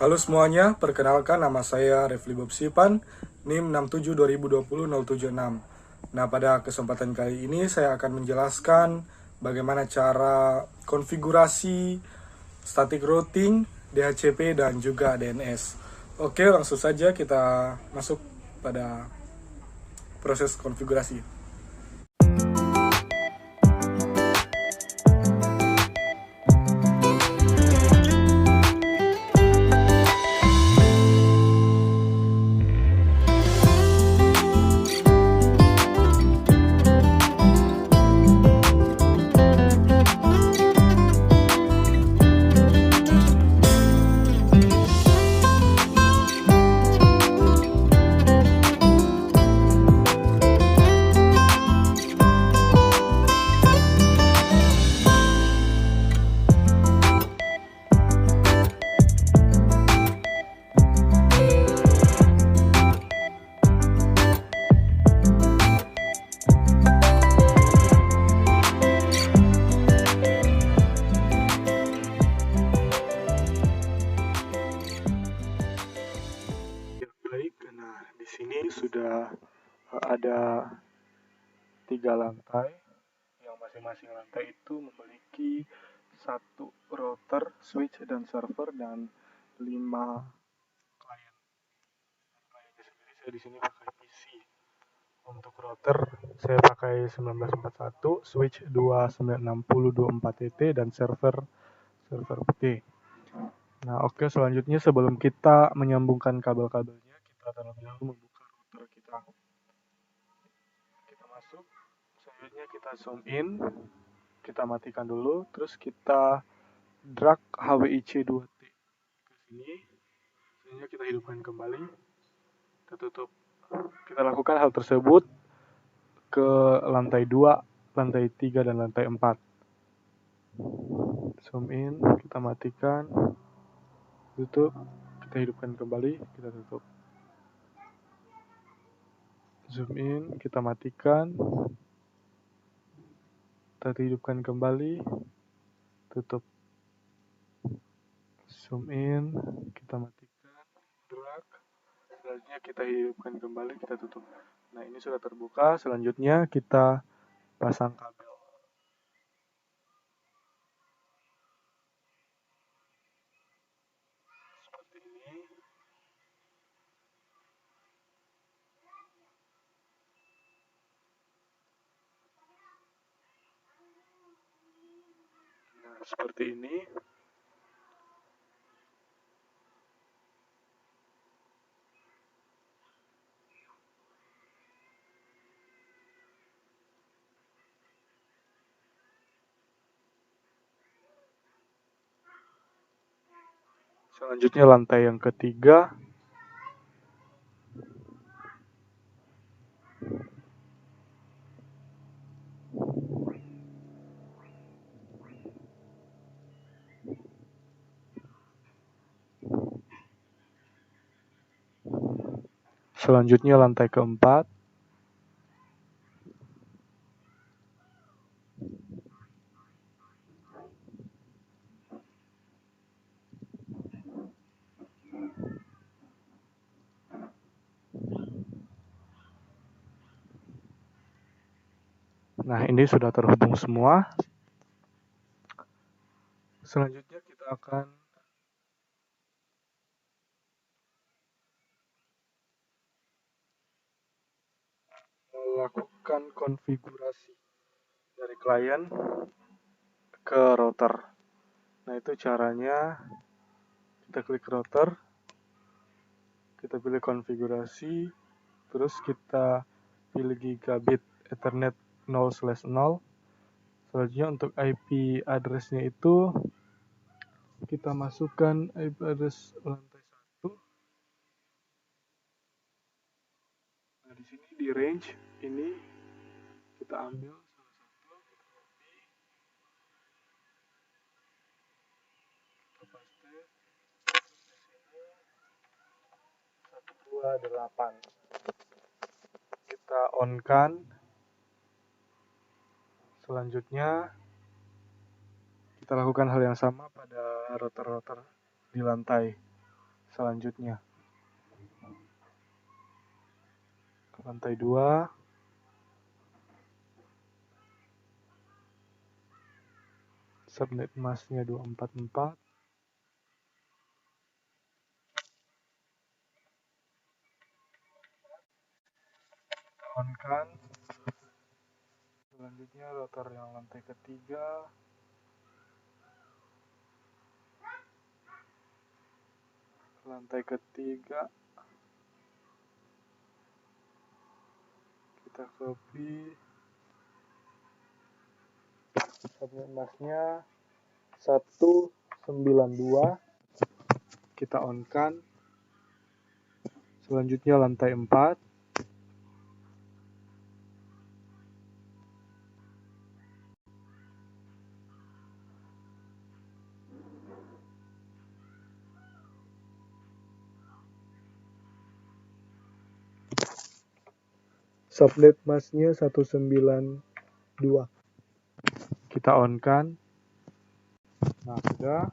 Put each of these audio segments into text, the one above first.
Halo semuanya, perkenalkan nama saya Refli Bob Sipan, NIM 672020-076. Nah, pada kesempatan kali ini saya akan menjelaskan bagaimana cara konfigurasi static routing, DHCP, dan juga DNS. Oke, langsung saja kita masuk pada proses konfigurasi. Baik, nah di sini sudah ada 3 lantai, yang masing-masing lantai itu memiliki satu router, switch, dan server, dan 5 klien. Kliennya sendiri saya di sini pakai PC. Untuk router saya pakai 1941, switch 296024TT, dan server PT. Nah, oke, selanjutnya sebelum kita menyambungkan kabel-kabelnya, kita terlebih dahulu membuka router kita. Kita masuk, selanjutnya kita zoom in, kita matikan dulu, terus kita drag HWIC2T ke sini, selanjutnya kita hidupkan kembali, kita tutup. Kita lakukan hal tersebut ke lantai 2, lantai 3, dan lantai 4. Zoom in, kita matikan, tutup, kita hidupkan kembali, kita tutup. Zoom in, kita matikan, kita hidupkan kembali, tutup. Zoom in, kita matikan, drag, selanjutnya kita hidupkan kembali, kita tutup. Nah, ini sudah terbuka, selanjutnya kita pasang kabel. Seperti ini. Nah, seperti ini. Selanjutnya lantai yang ketiga. Selanjutnya lantai keempat. Nah, ini sudah terhubung semua. Selanjutnya kita akan melakukan konfigurasi dari klien ke router. Nah, itu caranya. Kita klik router, kita pilih konfigurasi, terus kita pilih gigabit Ethernet 0/0. Selanjutnya untuk IP address-nya itu kita masukkan IP address lantai 1. Nah, di sini di range ini kita ambil salah satu, kita copy, kita paste di sini 128. Kita on-kan. Selanjutnya kita lakukan hal yang sama pada router-router di lantai. selanjutnya. Ke lantai 2, subnet masknya 244, on kan. Selanjutnya router yang lantai ketiga, kita copy subnet masknya 192, kita on kan. Selanjutnya lantai 4, subnet masknya 192, kita on kan. Nah, sudah.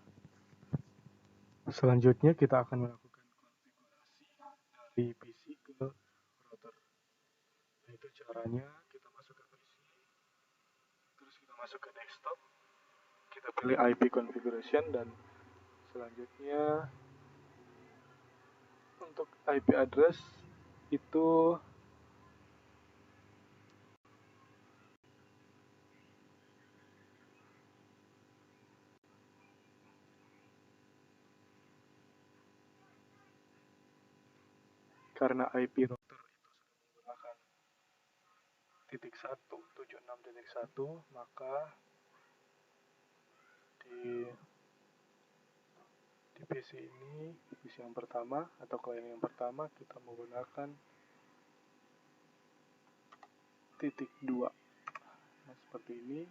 Selanjutnya kita akan melakukan konfigurasi dari PC ke router. Nah, itu caranya. Kita masuk ke PC, terus kita masuk ke desktop, kita pilih IP configuration, dan selanjutnya untuk IP address itu karena IP router itu menggunakan .1.76.1, maka di PC ini, PC yang pertama atau klien yang pertama, kita menggunakan .2. Nah, seperti ini.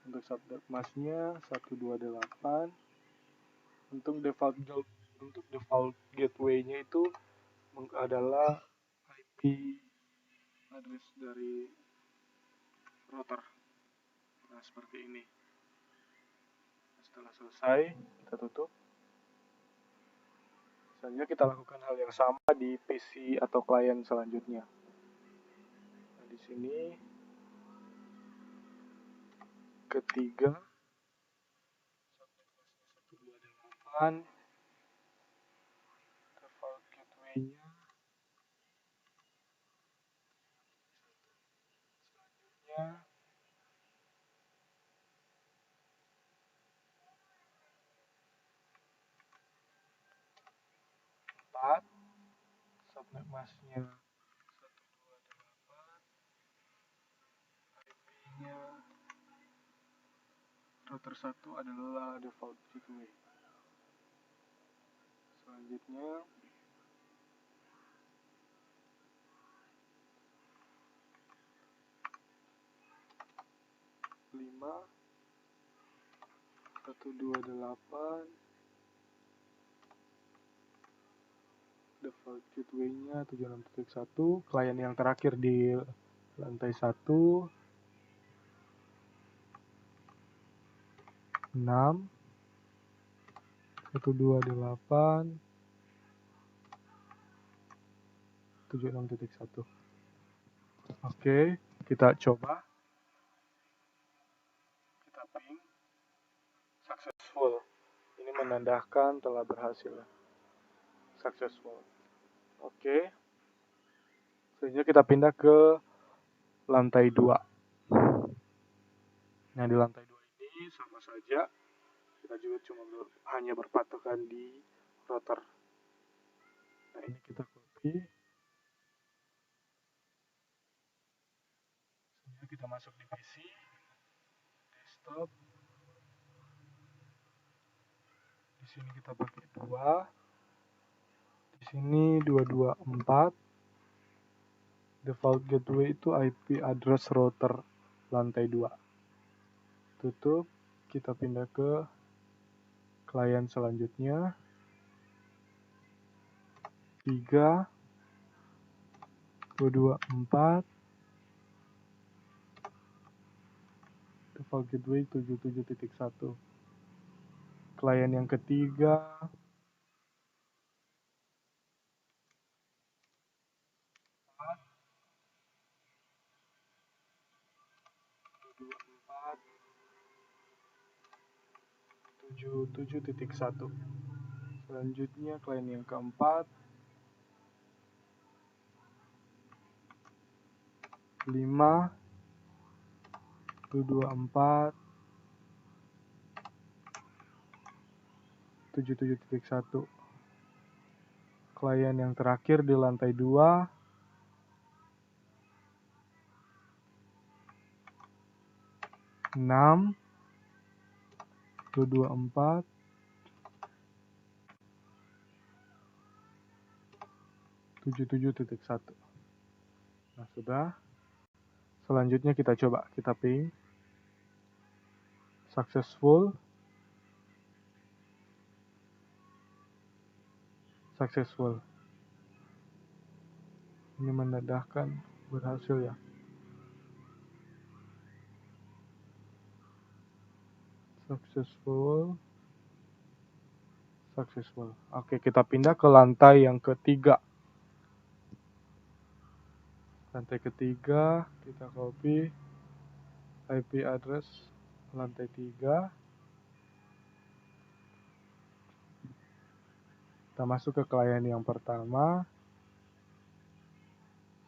Untuk subnet masknya 128. Untuk default gateway-nya itu adalah IP address dari router. Nah, seperti ini. Setelah selesai, kita tutup. Selanjutnya kita lakukan hal yang sama di PC atau klien selanjutnya. Nah, di sini ketiga, subnet masknya 128, default gateway-nya selanjutnya 4, subnet masknya 128, IP-nya router 1 adalah default gateway. Selanjutnya 5, 128, default gateway-nya 76.1, klien yang terakhir di lantai 1, 6, 128, 76.1. Oke, kita coba. Kita ping. Successful. Ini menandakan telah berhasil. Successful. Oke. Selanjutnya kita pindah ke lantai 2. Nah, di lantai 2 ini sama saja. Kita juga hanya berpatokan di router. Nah, ini kita copy. Selanjutnya kita masuk di PC, desktop. Di sini kita pakai 2. Di sini 224. Default gateway itu IP address router lantai 2. Tutup. Kita pindah ke klien selanjutnya. 3, 224, default gateway 77.1. Klien yang ketiga 177.1. Selanjutnya klien yang keempat 5.224.77.1. Klien yang terakhir di lantai 2 6.224.77.1. Nah, sudah. Selanjutnya kita coba, kita ping. Successful. Ini menandakan berhasil ya. Successful. Oke, kita pindah ke lantai yang ketiga. Lantai ketiga, kita copy IP address lantai 3. Kita masuk ke klien yang pertama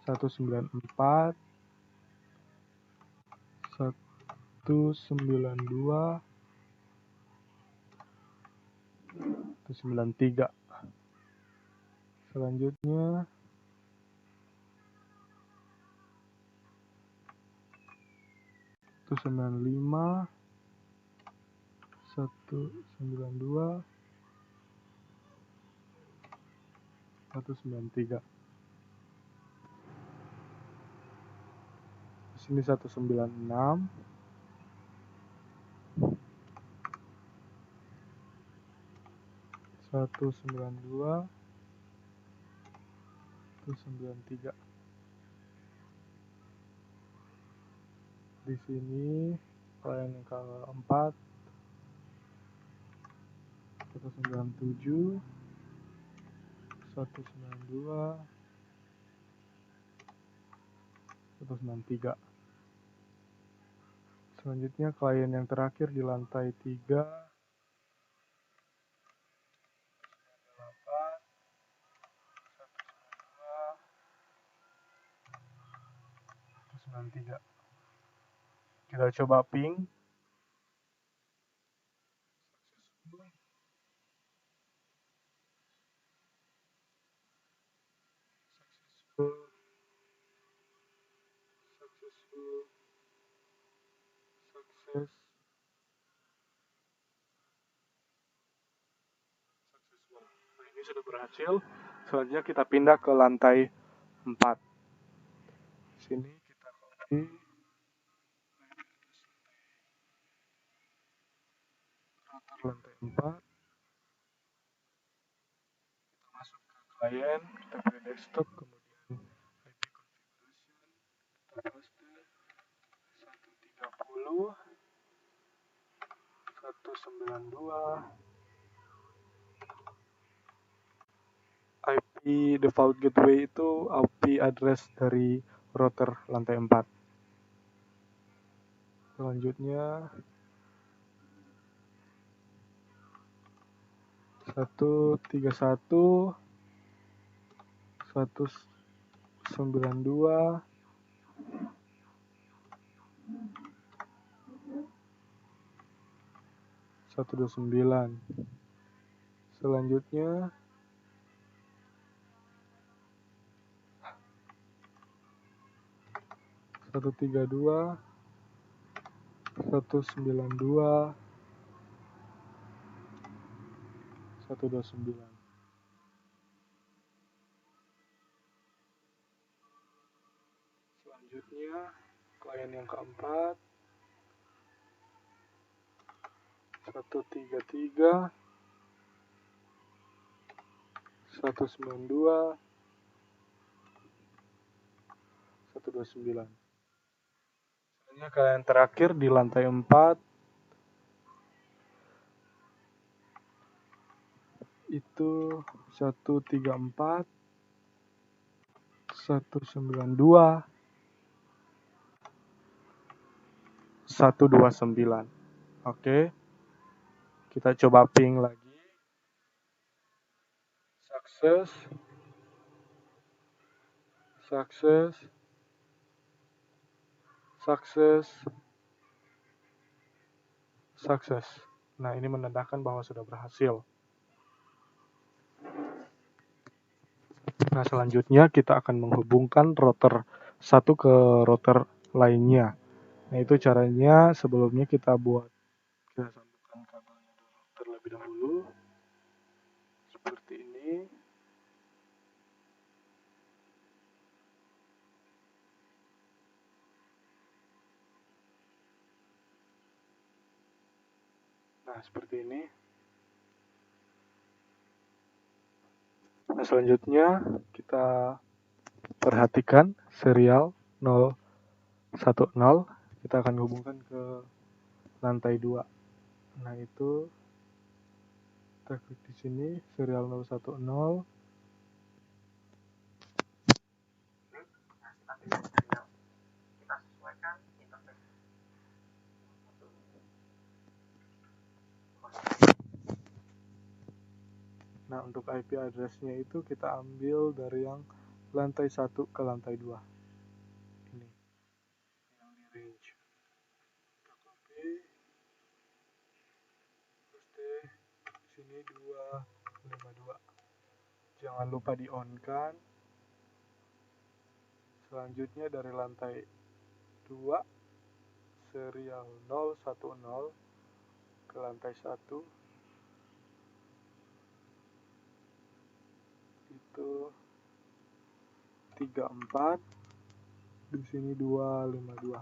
194.192.193. Selanjutnya 195.192.193. Di sini 196. Satu sembilan dua, 193. Di sini klien yang keempat 197, 192, 193. Selanjutnya klien yang terakhir di lantai 3 193. Kita coba ping. Sukses. Nah, ini sudah berhasil. Selanjutnya kita pindah ke lantai 4. Sini kita copy router lantai 4. Kita masuk ke klien, kita pilih desktop, kemudian IP configuration, kita paste 130, 192. IP default gateway itu IP address dari router lantai 4. Selanjutnya 131, 192, 129. Selanjutnya 132, 192, 129. Selanjutnya klien yang keempat 133, 192, 129. Selanjutnya klien terakhir di lantai 4 itu 134, 192, 129. Oke. Kita coba ping lagi. Sukses. Sukses. Sukses. Sukses. Nah, ini menandakan bahwa sudah berhasil. Nah, selanjutnya kita akan menghubungkan router satu ke router lainnya. Nah, itu caranya sebelumnya kita sambungkan kabelnya dulu terlebih dahulu. Seperti ini. Nah, seperti ini. Nah, selanjutnya kita perhatikan serial 010. Kita akan hubungkan ke lantai 2. Nah, itu kita klik di sini serial 010. Nah, untuk IP address-nya itu kita ambil dari yang lantai 1 ke lantai 2. Ini yang di range. Kita copy. Paste sini 252. Jangan lupa di-on-kan. Selanjutnya dari lantai 2 serial 010 ke lantai 1 itu 34. Di sini 252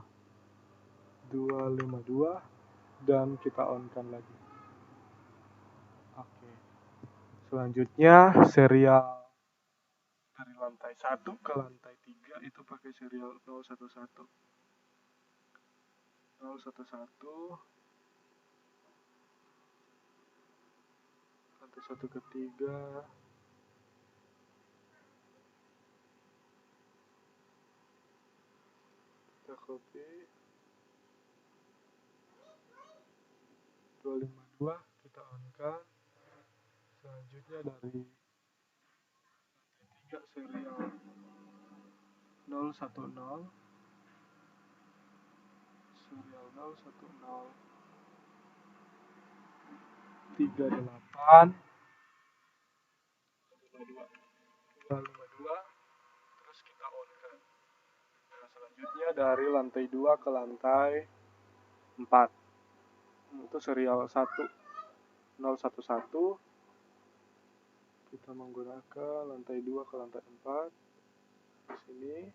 dan kita on-kan lagi. Oke. Selanjutnya serial dari lantai 1 ke lantai 3 itu pakai serial 011. 011 lantai 1 ke 3. Kita copy 252 kita on-kan. Selanjutnya dari lantai 3 serial 010 serial 010 38 252 terus kita on kan. Nah, selanjutnya dari lantai 2 ke lantai 4 itu serial 011 kita menggunakan lantai 2 ke lantai 4 di sini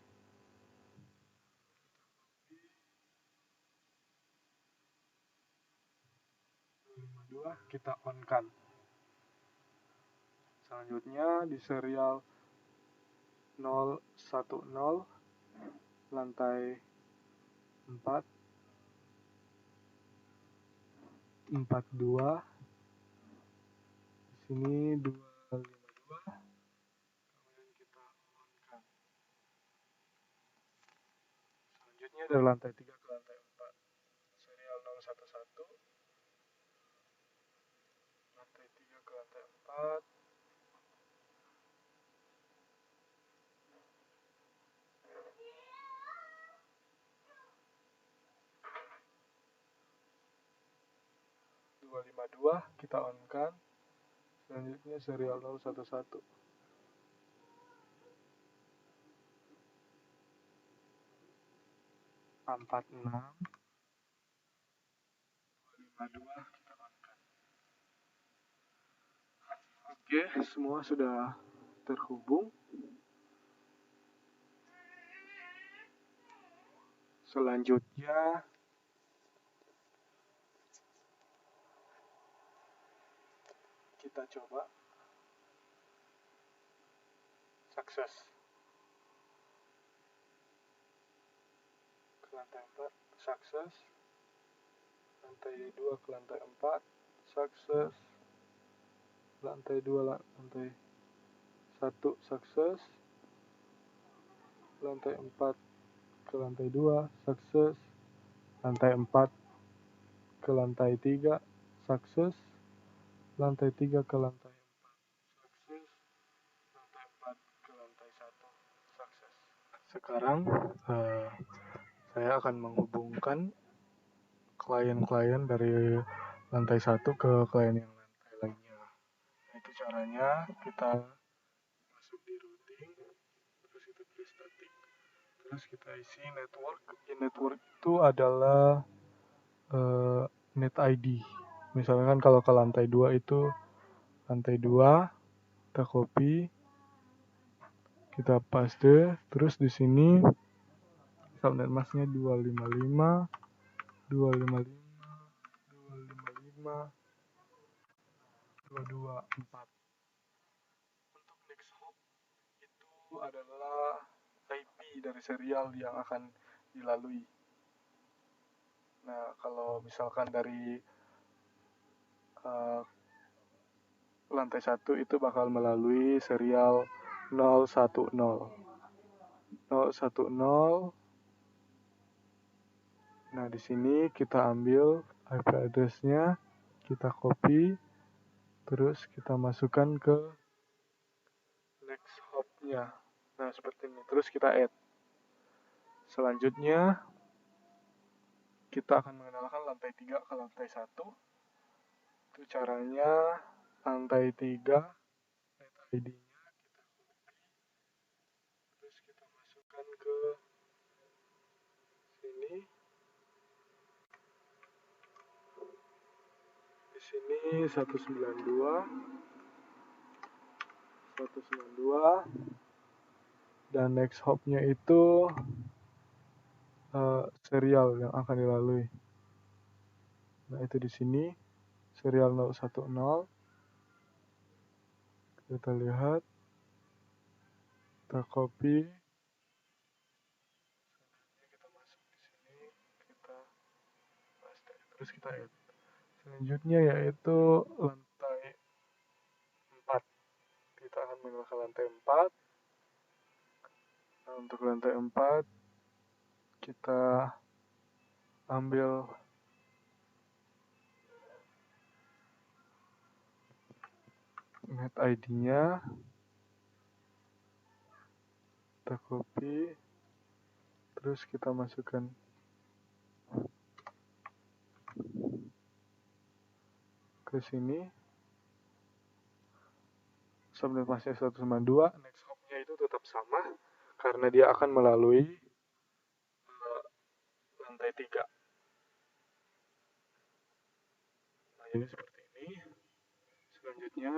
252 kita on kan. Selanjutnya di serial 010 lantai 4 42 di sini 252 kemudian kita on kan. Selanjutnya dari lantai 3 ke lantai 4 serial 011 lantai 3 ke lantai 4 252 kita on kan. Selanjutnya serial 011 46 252 kita on kan. Oke, semua sudah terhubung. Selanjutnya kita coba sukses ke lantai 4 sukses, lantai 2 ke lantai 4 sukses, lantai 2 lantai 1 sukses, lantai 4 ke lantai 2 sukses, lantai 4 ke lantai 3 sukses, lantai 3 ke lantai 4 sukses, lantai 4 ke lantai 1 sukses. Sekarang saya akan menghubungkan klien-klien dari lantai 1 ke klien yang lantai lainnya. Itu caranya, kita masuk di routing, terus kita tulis static, terus kita isi network. Di network itu adalah net ID. Misalkan kalau ke lantai 2 itu lantai 2, kita copy, kita paste, terus di sini subnet masknya 255 255 255 224. Untuk next hop itu adalah IP dari serial yang akan dilalui. Nah, kalau misalkan dari lantai 1 itu bakal melalui serial 010. 010. Nah, di sini kita ambil IP address-nya, kita copy, terus kita masukkan ke next hop-nya. Nah, seperti ini. Terus kita add. Selanjutnya, kita akan mengenalkan lantai 3 ke lantai 1. Itu caranya, lantai 3, net ID-nya kita copy, terus kita masukkan ke sini. Di sini 192 dan next hop-nya itu serial yang akan dilalui. Nah, itu di sini serial 010. Kita lihat, kita copy, kita masuk di sini, kita paste, terus kita add. Selanjutnya yaitu lantai 4. Kita akan mengenalkan lantai 4. Nah, untuk lantai 4 kita ambil net ID-nya, kita copy, terus kita masukkan ke sini. Subnet masknya 192, next hop-nya itu tetap sama karena dia akan melalui lantai 3. Nah, ini seperti ini. Selanjutnya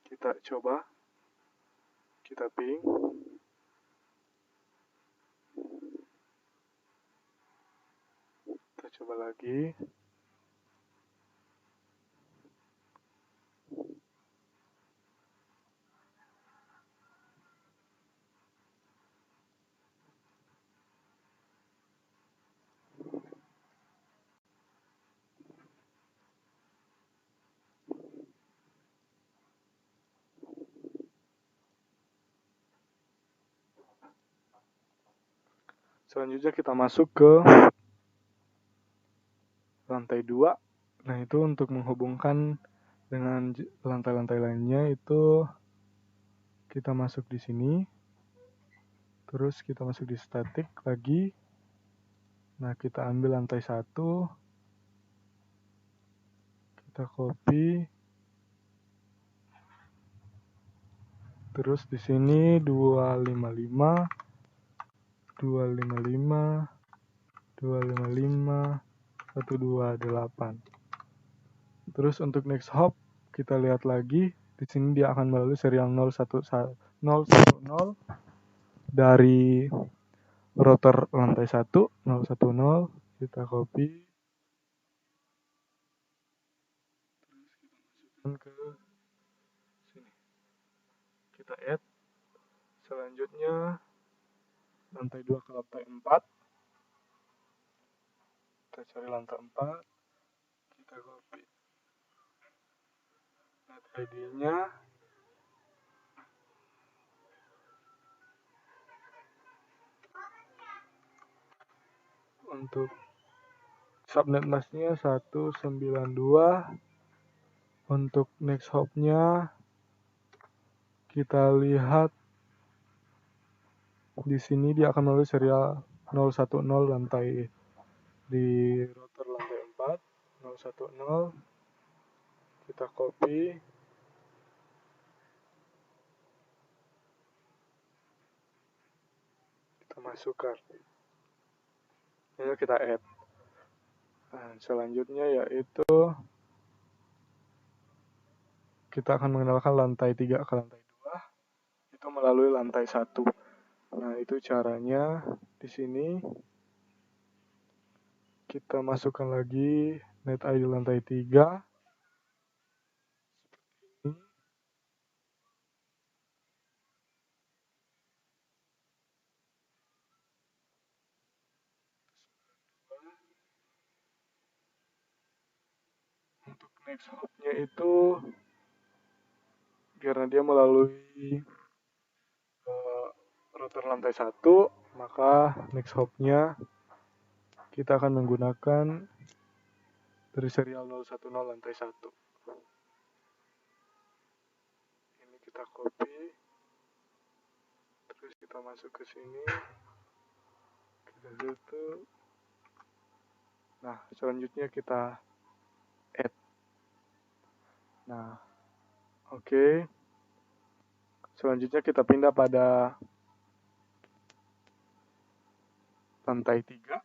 kita coba, kita ping, kita coba lagi. Selanjutnya kita masuk ke lantai 2. Nah, itu untuk menghubungkan dengan lantai-lantai lainnya itu kita masuk di sini. Terus kita masuk di static lagi. Nah, kita ambil lantai 1. Kita copy. Terus di sini 255 255 255 128. Terus untuk next hop kita lihat lagi, di sini dia akan melalui serial 010 dari router lantai 1 010. Kita copy, terus kita masukkan ke sini, kita add. Selanjutnya lantai 2 ke lantai 4, kita cari lantai 4, kita copy net ID-nya, untuk subnet masknya 192 Untuk next hop-nya kita lihat di sini dia akan melalui serial 010 lantai di router lantai 4. 010 kita copy, kita masukkan, ini kita add. Nah, selanjutnya yaitu kita akan mengenalkan lantai 3 ke lantai 2 itu melalui lantai 1. Nah, itu caranya. Di sini kita masukkan lagi net ID lantai 3. Untuk next hop-nya itu karena dia melalui router lantai 1, maka next hop-nya kita akan menggunakan dari serial 010 lantai 1. Ini kita copy, terus kita masuk ke sini, kita tutup. Nah, selanjutnya kita add. Nah, oke. Selanjutnya kita pindah pada lantai 3.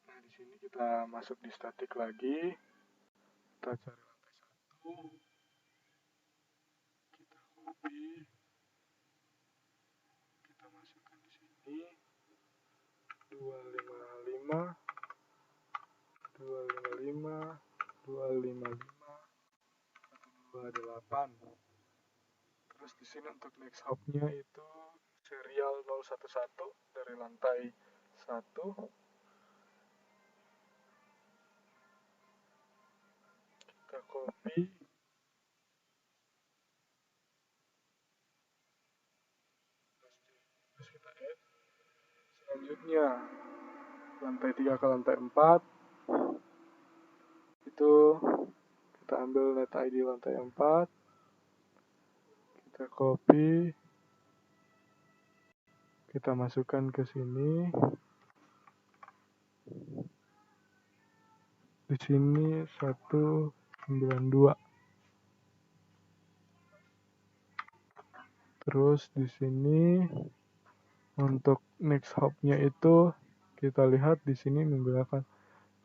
Nah, di sini kita masuk di statik lagi. Kita cari lantai 1. Kita copy. Kita masukkan di sini. 255, 255, 255, 128. Terus di sini untuk next hop-nya itu serial 011 dari lantai 1. Kita copy. Terus kita add. Selanjutnya lantai 3 ke lantai 4 itu kita ambil net ID lantai 4, kita copy, kita masukkan ke sini. Di sini 192. Terus di sini untuk next hop-nya itu kita lihat di sini menggunakan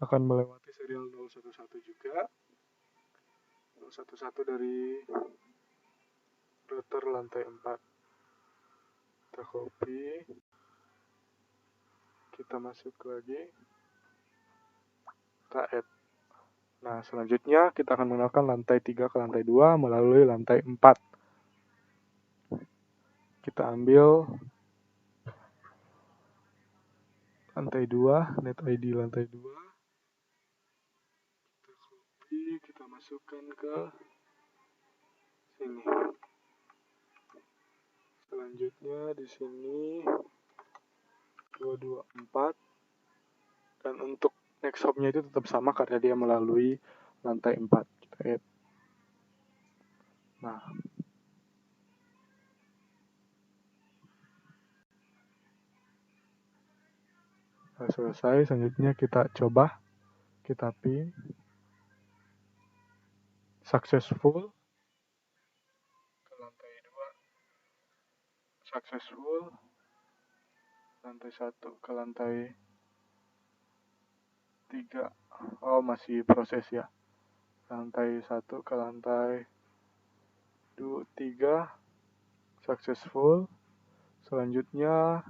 akan melewati serial 011 juga. 011 dari router lantai 4. Kita copy. Kita masuk lagi. Kita add. Nah, selanjutnya kita akan menggunakan lantai 3 ke lantai 2 melalui lantai 4. Kita ambil lantai 2, net ID lantai 2. Kita copy, kita masukkan ke sini. Selanjutnya di sini 224. Dan untuk next hop-nya itu tetap sama karena dia melalui lantai 4. Kita add. Nah, selesai. Selanjutnya kita coba, kita pin successful ke lantai 2, successful lantai 1 ke lantai 3. Oh, masih proses ya. Lantai 1 ke lantai 3 successful. Selanjutnya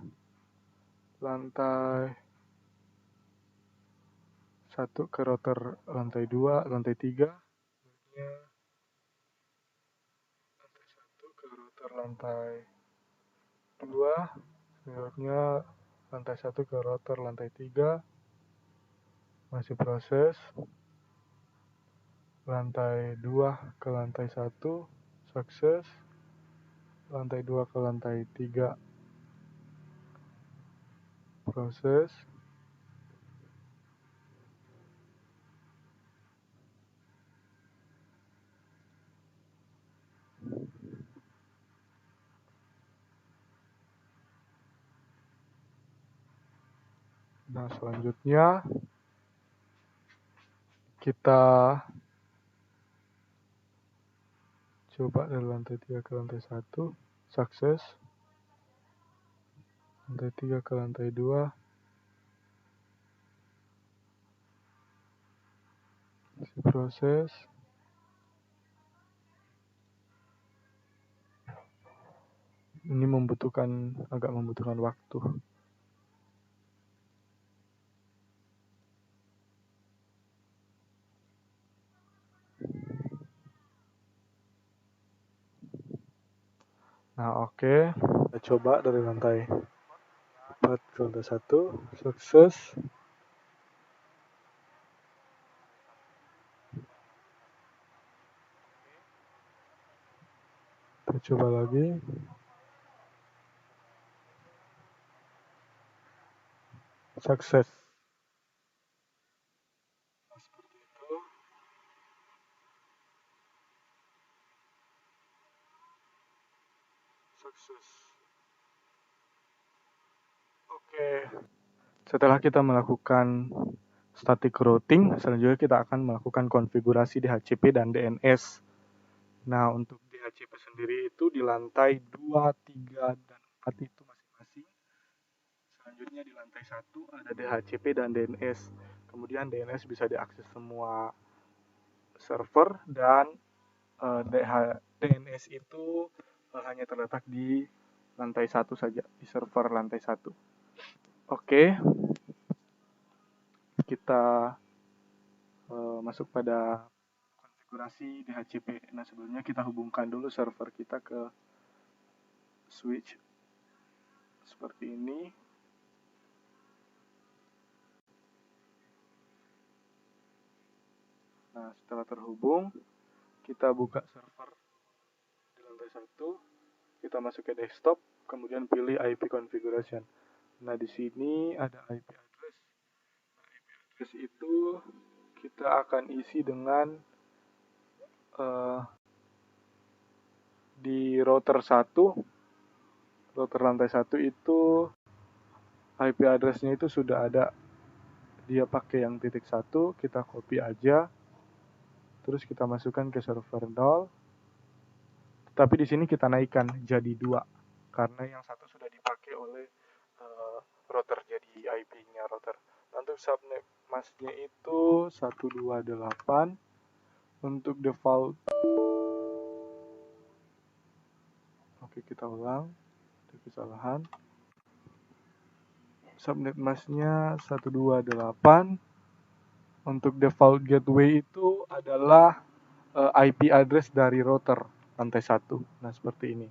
lantai 1 ke router lantai 2, lantai 3. Lantai 1 ke router lantai 2. Selanjutnya lantai 1 ke router lantai 3. Masih proses. Lantai 2 ke lantai 1 sukses. Lantai 2 ke lantai 3 proses. Nah, selanjutnya kita coba dari lantai 3 ke lantai 1, sukses. Lantai 3 ke lantai 2, masih proses. Ini agak membutuhkan waktu. Nah, oke. Kita coba dari lantai 4 ke lantai 1, sukses. Kita coba lagi. Sukses. Seperti itu. Sukses. Oke. Setelah kita melakukan static routing, selanjutnya kita akan melakukan konfigurasi DHCP dan DNS. Nah, untuk DHCP sendiri itu di lantai 2, 3, dan 4 itu masing-masing. Selanjutnya di lantai 1 ada DHCP dan DNS. Kemudian DNS bisa diakses semua server, dan DNS itu hanya terletak di lantai 1 saja, di server lantai 1. Oke, kita masuk pada konfigurasi DHCP. Nah, sebelumnya kita hubungkan dulu server kita ke switch seperti ini. Nah, setelah terhubung, kita buka server di lantai 1, kita masuk ke desktop, kemudian pilih IP configuration. Nah, di sini ada IP address. Nah, IP address itu kita akan isi dengan di router 1, router lantai 1 itu IP address-nya itu sudah ada. Dia pakai yang .1, kita copy aja. Terus kita masukkan ke server 0. Tapi di sini kita naikkan jadi 2 karena yang satu sudah dipakai oleh router, jadi IP-nya router. Untuk subnet masknya itu 128. Untuk default, oke, kita ulang, ada kesalahan. Subnet masknya 128. Untuk default gateway itu adalah IP address dari router lantai 1. Nah, seperti ini.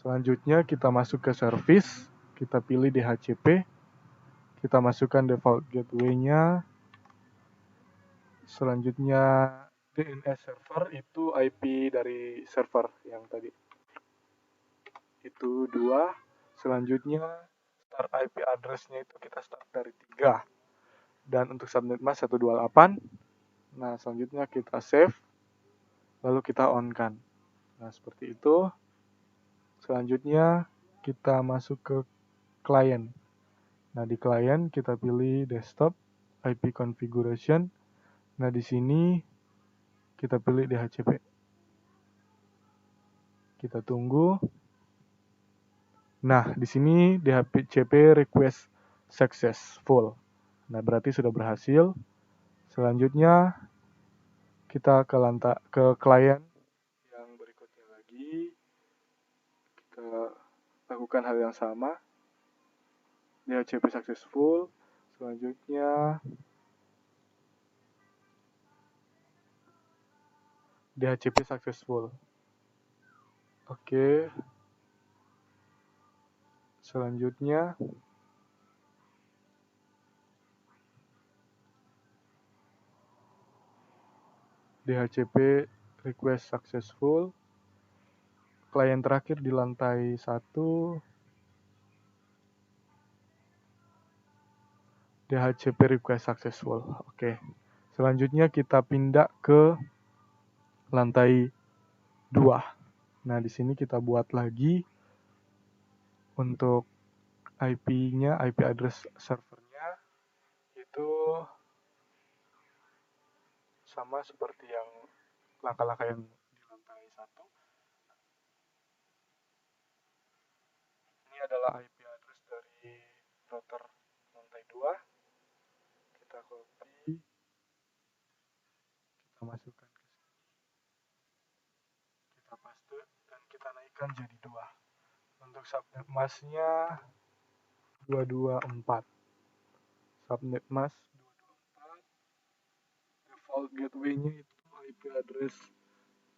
Selanjutnya kita masuk ke service, kita pilih DHCP, kita masukkan default gateway-nya. Selanjutnya DNS server itu IP dari server yang tadi. Itu 2. Selanjutnya start IP address-nya itu kita start dari 3. Dan untuk subnet mask 128. Nah, selanjutnya kita save, lalu kita on-kan. Nah, seperti itu. Selanjutnya kita masuk ke client. Nah, di client kita pilih desktop, IP configuration. Nah, di sini kita pilih DHCP. Kita tunggu. Nah, di sini DHCP request successful. Nah, berarti sudah berhasil. Selanjutnya kita ke client yang berikutnya lagi. Kita lakukan hal yang sama. DHCP successful. Selanjutnya DHCP successful. Oke. Selanjutnya DHCP request successful. Klien terakhir di lantai 1, DHCP request successful. Oke. Selanjutnya kita pindah ke lantai 2. Nah, di sini kita buat lagi untuk IP-nya, IP address servernya itu sama seperti yang langkah-langkah yang di lantai 1. Ini adalah IP address dari router lantai 2. Kita copy, kita masukkan ke sini, kita paste, dan kita naikkan jadi 2. Untuk subnet masknya 224. Subnet mask 224. Default gateway-nya itu IP address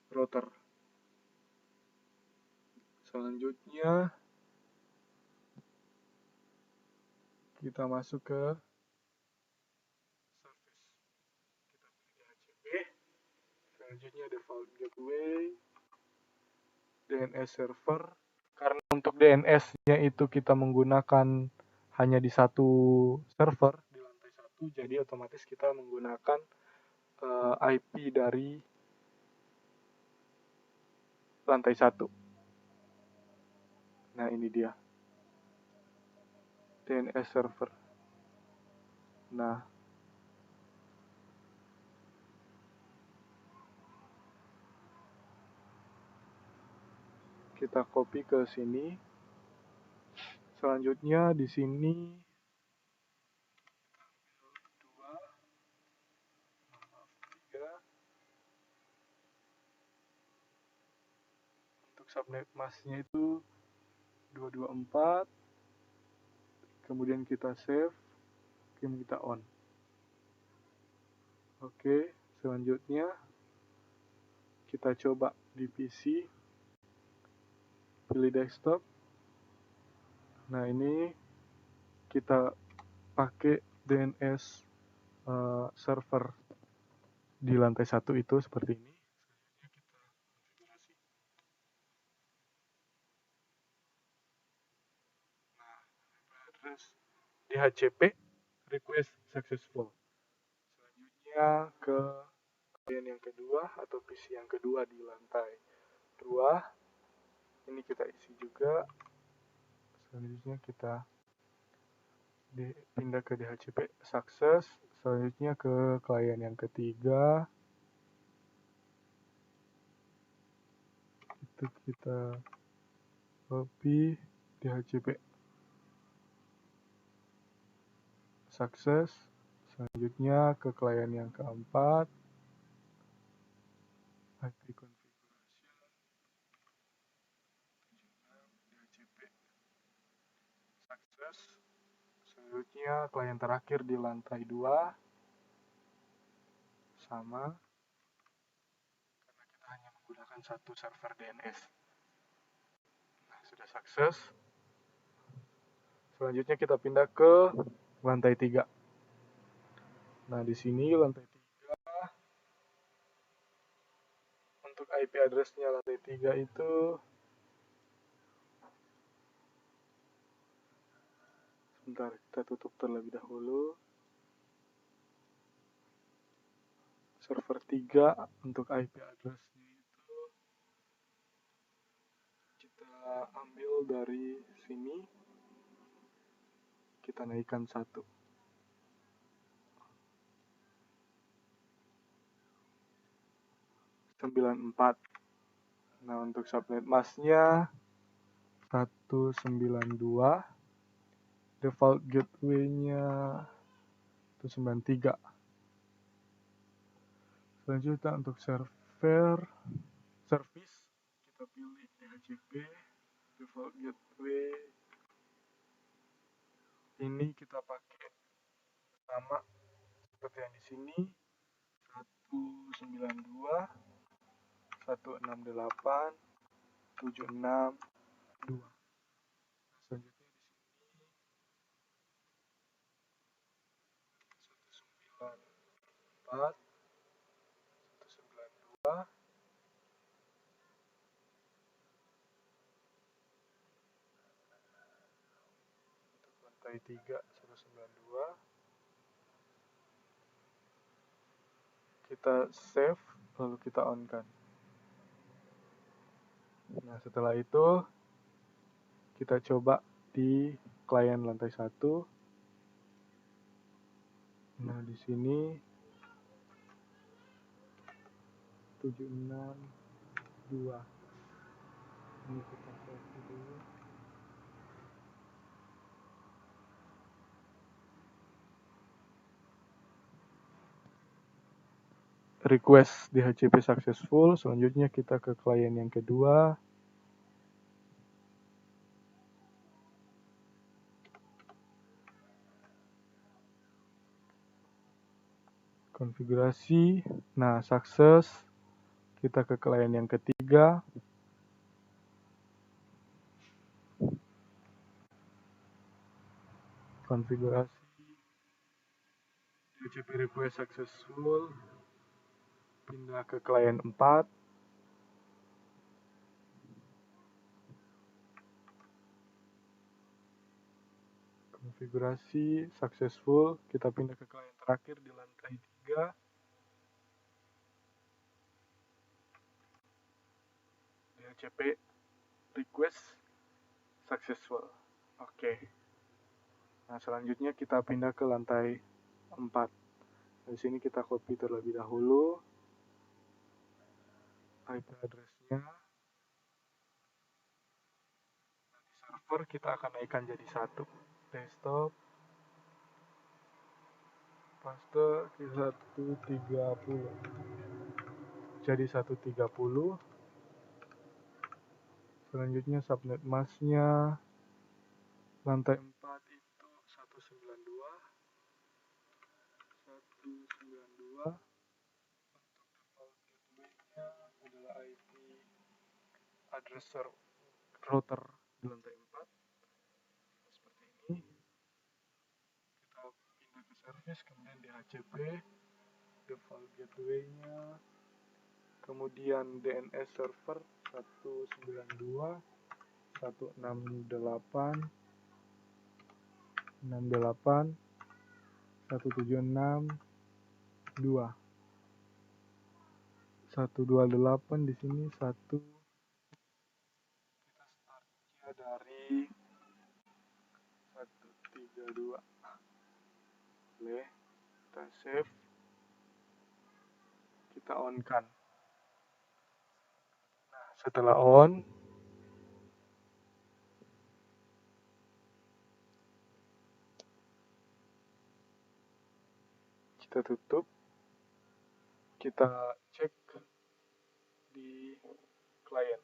router. Selanjutnya kita masuk ke service. Kita pilih DHCP. Selanjutnya default gateway, DNS server. Karena untuk DNS-nya itu kita menggunakan hanya di satu server di lantai 1, jadi otomatis kita menggunakan IP dari lantai 1. Nah, ini dia DNS server. Nah, kita copy ke sini. Selanjutnya di sini 2, 3. Untuk subnet masknya itu 224. Kemudian kita save, kemudian kita on. Oke, selanjutnya kita coba di PC, pilih desktop. Nah, ini kita pakai DNS server di lantai 1 itu seperti ini. Selanjutnya kita konfigurasi. Nah, address DHCP request successful. Selanjutnya ke klien yang kedua atau PC yang kedua di lantai 2. Ini kita isi juga. Selanjutnya kita pindah ke DHCP sukses. Selanjutnya ke klien yang ketiga. Itu kita copy DHCP sukses. Selanjutnya ke klien yang keempat. IP configuration DHCP sukses. Selanjutnya klien terakhir di lantai 2 sama, karena kita hanya menggunakan satu server DNS. Nah, sudah sukses. Selanjutnya kita pindah ke lantai 3. Nah, di sini lantai 3 untuk IP address-nya lantai 3 itu sebentar, kita tutup terlebih dahulu. Server 3 untuk IP address-nya itu kita ambil dari sini, kita naikkan 1. Nah, untuk subnet masknya 192. Default gateway-nya 193. Selanjutnya untuk service kita pilih DHCP default gateway. Ini kita pakai sama seperti yang di sini, 192 168 762. Selanjutnya di sini 194 192. Untuk lantai 3 192. Kita save lalu kita on kan. Nah, setelah itu kita coba di klien lantai 1. Nah, di sini 762. Ini kita copy dulu. Request DHCP successful. Selanjutnya kita ke klien yang kedua. Konfigurasi. Nah, sukses. Kita ke klien yang ketiga. Konfigurasi. DHCP request successful. Pindah ke klien 4. Konfigurasi successful. Kita pindah ke klien terakhir di lantai 3. DHCP request successful. Oke. Nah, selanjutnya kita pindah ke lantai 4. Di sini kita copy terlebih dahulu IP address-nya. Di server kita akan naikkan jadi 1. Desktop. Paste 130. Jadi 130. Selanjutnya subnet mask-nya lantai 4 itu 192. 192. Gateway-nya adalah IP address router di lantai 4. Seperti ini. Kita pindah ke service, kemudian DHCP, default gateway-nya, kemudian DNS server 192, 168, 68, 176, 2. 128 di sini 1. Kita startnya dari 132. Boleh, kita save. Kita on kan. Nah, setelah on, kita tutup. Kita cek di klien.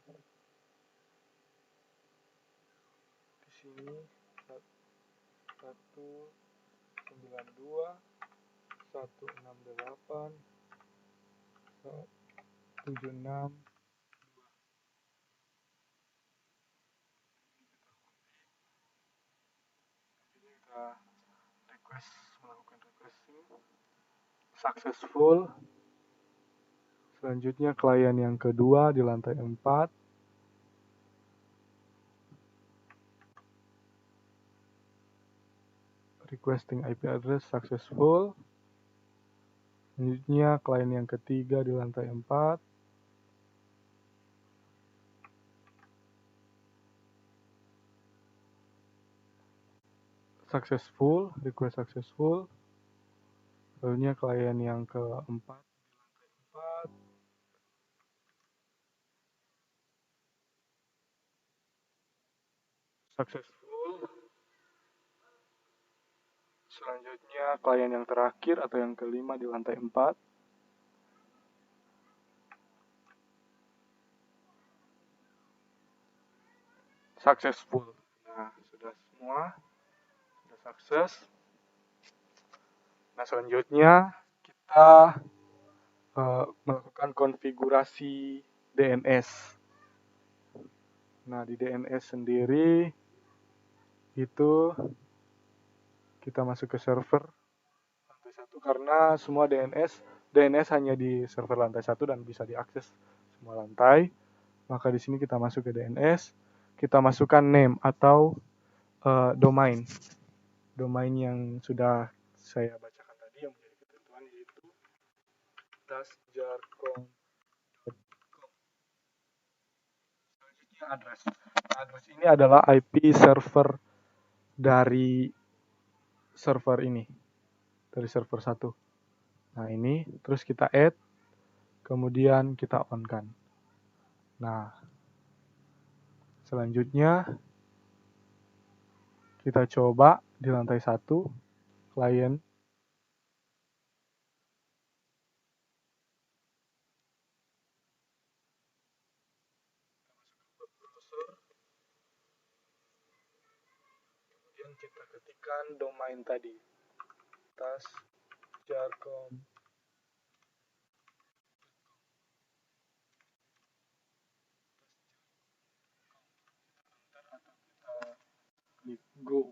Di sini 192, 168, 76. Kita melakukan requesting successful. Selanjutnya klien yang kedua di lantai 4. Requesting IP address successful. Selanjutnya klien yang ketiga di lantai 4. Successful, request successful. Selanjutnya klien yang keempat di lantai 4. Successful. Selanjutnya klien yang terakhir atau yang kelima di lantai 4. Successful. Nah, sudah semua. Sudah sukses. Nah, selanjutnya kita melakukan konfigurasi DNS. Nah, di DNS sendiri itu kita masuk ke server lantai 1 karena semua DNS hanya di server lantai 1 dan bisa diakses semua lantai. Maka di sini kita masuk ke DNS, kita masukkan name atau domain. Domain yang sudah saya bacakan tadi yang menjadi ketentuan yaitu dasjarcom.com. Selanjutnya address. Address ini adalah IP server dari server ini. dari server 1. Nah ini, terus kita add, kemudian kita on kan. Nah, selanjutnya kita coba di lantai 1, klien. Kemudian kita ketikkan domain tadi, tas.jarcom. Klik go.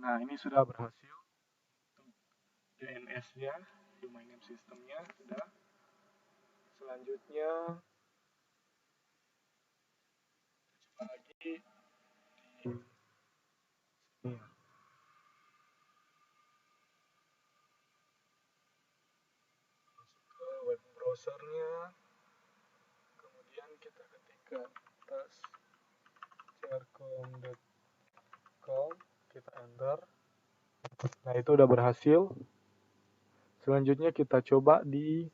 Nah ini sudah berhasil. DNS-nya, domain name system-nya sudah. Selanjutnya coba lagi di sini. Masuk ke web browsernya, kemudian kita ketikkan tas.jarcom, kita enter. Nah itu udah berhasil. Selanjutnya kita coba di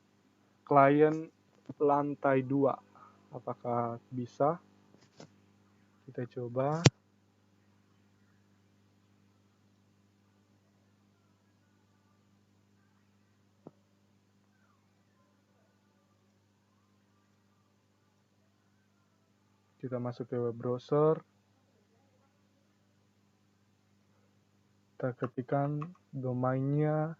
klien lantai 2. Apakah bisa? Kita coba. Kita masuk ke web browser. Kita ketikkan domainnya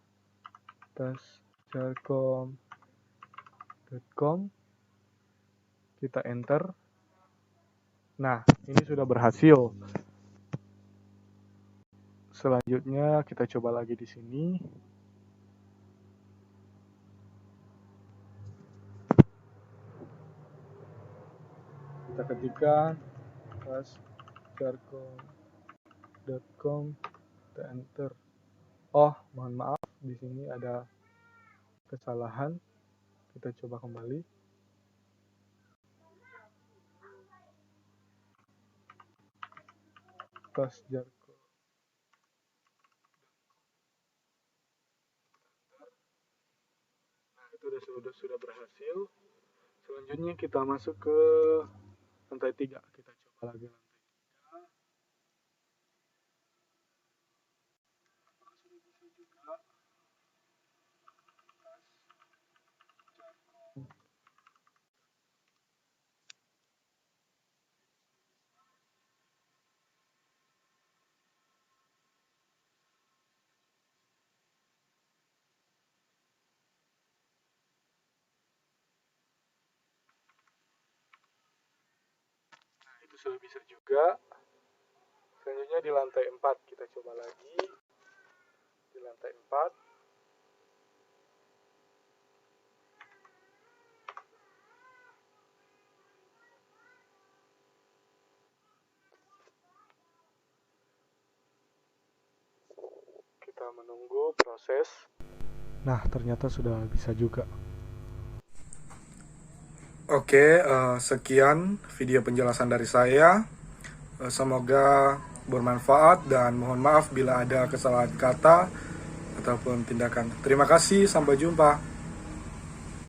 tas.jarcom.com. Kita enter. Nah, ini sudah berhasil. Selanjutnya kita coba lagi di sini. Kita ketikkan tas.jarcom.com, kita enter. Oh, mohon maaf, di sini ada kesalahan. Kita coba kembali. Tas.jarcom. Nah, itu sudah berhasil. Selanjutnya kita masuk ke lantai 3. Kita coba lagi lantai 3. Sudah bisa juga. Nah, itu sudah bisa juga. Selanjutnya di lantai 4. Kita coba lagi. Di lantai 4. Kita menunggu proses. Nah, ternyata sudah bisa juga. Oke, sekian video penjelasan dari saya. Semoga bermanfaat dan mohon maaf bila ada kesalahan kata ataupun tindakan. Terima kasih, sampai jumpa.